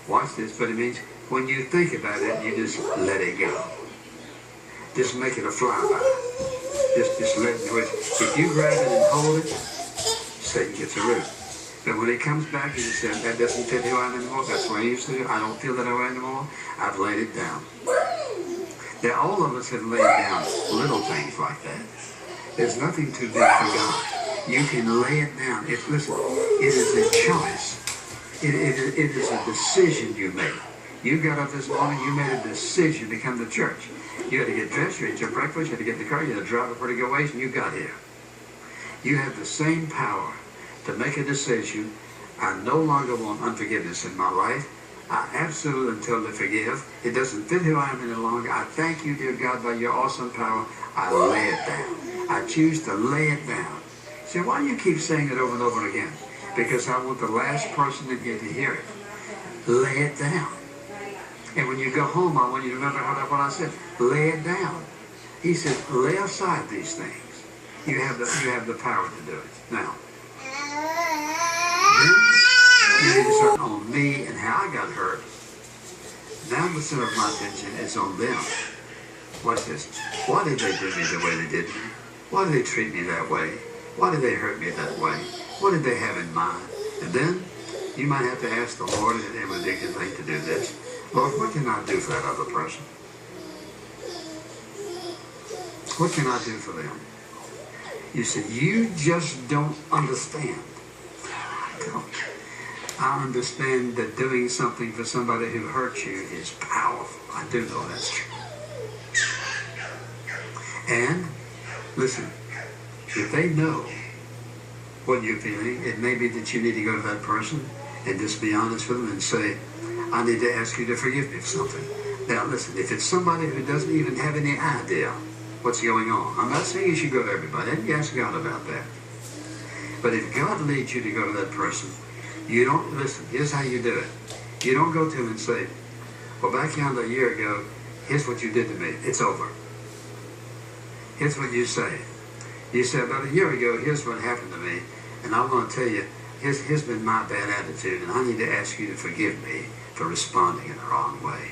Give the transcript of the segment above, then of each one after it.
Watch this, but it means when you think about it, you just let it go. Just make it a flyby. Just let it go. If you grab it and hold it, Satan gets a root. But when it comes back, you just say, that doesn't fit who I am anymore. That's what I used to do. I don't feel that way anymore. I've laid it down. Now, all of us have laid down little things like that. There's nothing too big for God. You can lay it down. Listen, it is a choice. It is a decision you made. You got up this morning, you made a decision to come to church. You had to get dressed, you had your breakfast, you had to get in the car, you had to drive a pretty good ways, and you got here. You have the same power to make a decision. I no longer want unforgiveness in my life. I absolutely and totally forgive. It doesn't fit who I am any longer. I thank you, dear God, by your awesome power. I lay it down. I choose to lay it down. See, why do you keep saying it over and over again? Because I want the last person to get to hear it. Lay it down. And when you go home, I want you to remember what I said. Lay it down. He said, lay aside these things. You have the power to do it. Now, then you need to start on me and how I got hurt. Now the center of my attention is on them. Watch this. Why did they do me the way they did me? Why did they treat me that way? Why did they hurt me that way? What did they have in mind? And then you might have to ask the Lord, and it would be a good thing to do this. Lord, what can I do for that other person? What can I do for them? You say, you just don't understand. I understand that doing something for somebody who hurts you is powerful. I do know that's true. And, listen, if they know what you're feeling, it may be that you need to go to that person and just be honest with them and say, I need to ask you to forgive me for something. Now, listen, if it's somebody who doesn't even have any idea what's going on, I'm not saying you should go to everybody. You ask God about that. But if God leads you to go to that person, you don't, listen, here's how you do it. You don't go to him and say, well, back yonder a year ago, here's what you did to me. It's over. Here's what you say. You say, about a year ago, here's what happened to me, and I'm going to tell you, here's been my bad attitude, and I need to ask you to forgive me for responding in the wrong way.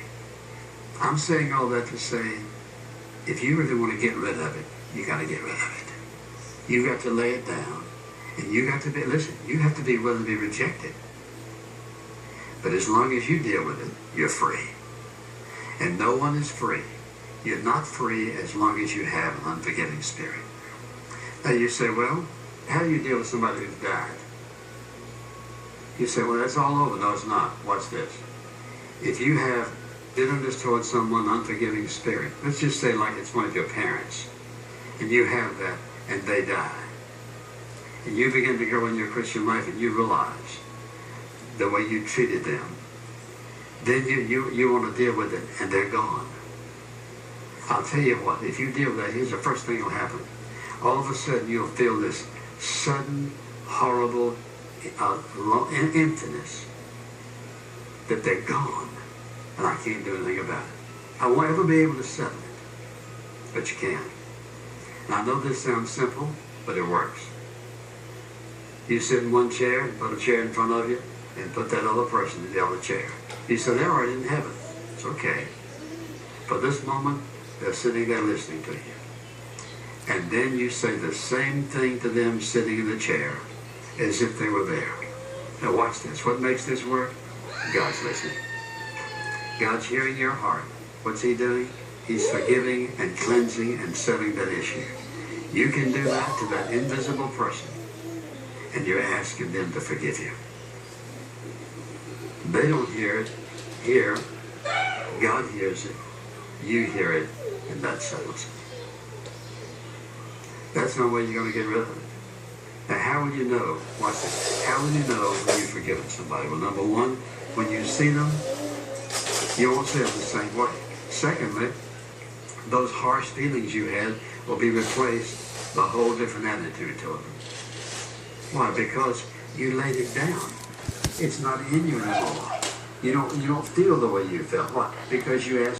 I'm saying all that to say, if you really want to get rid of it, you got to get rid of it. You got to lay it down. And you got to be, listen, you have to be willing to be rejected. But as long as you deal with it, you're free. And no one is free. You're not free as long as you have an unforgiving spirit. Now you say, well, how do you deal with somebody who's died? You say, well, that's all over. No, it's not. Watch this. If you have bitterness towards someone, unforgiving spirit, let's just say like it's one of your parents, and you have that, and they die. And you begin to grow in your Christian life and you realize the way you treated them. Then you want to deal with it and they're gone. I'll tell you what, if you deal with that, here's the first thing that will happen. All of a sudden you'll feel this sudden, horrible emptiness that they're gone and I can't do anything about it. I won't ever be able to settle it, but you can. And I know this sounds simple, but it works. You sit in one chair, put a chair in front of you, and put that other person in the other chair. You say, they're already in heaven. It's okay. For this moment, they're sitting there listening to you. And then you say the same thing to them sitting in the chair as if they were there. Now watch this. What makes this work? God's listening. God's hearing your heart. What's he doing? He's forgiving and cleansing and settling that issue. You can do that to that invisible person. And you're asking them to forgive you. They don't hear it. Here, God hears it. You hear it, and that settles it. That's no way you're going to get rid of it. Now, how will you know? Watch this. How will you know when you've forgiven somebody? Well, number one, when you see them, you won't see them the same way. Secondly, those harsh feelings you had will be replaced by a whole different attitude toward them. Why? Because you laid it down. It's not in you anymore. You don't feel the way you felt. Why? Because you asked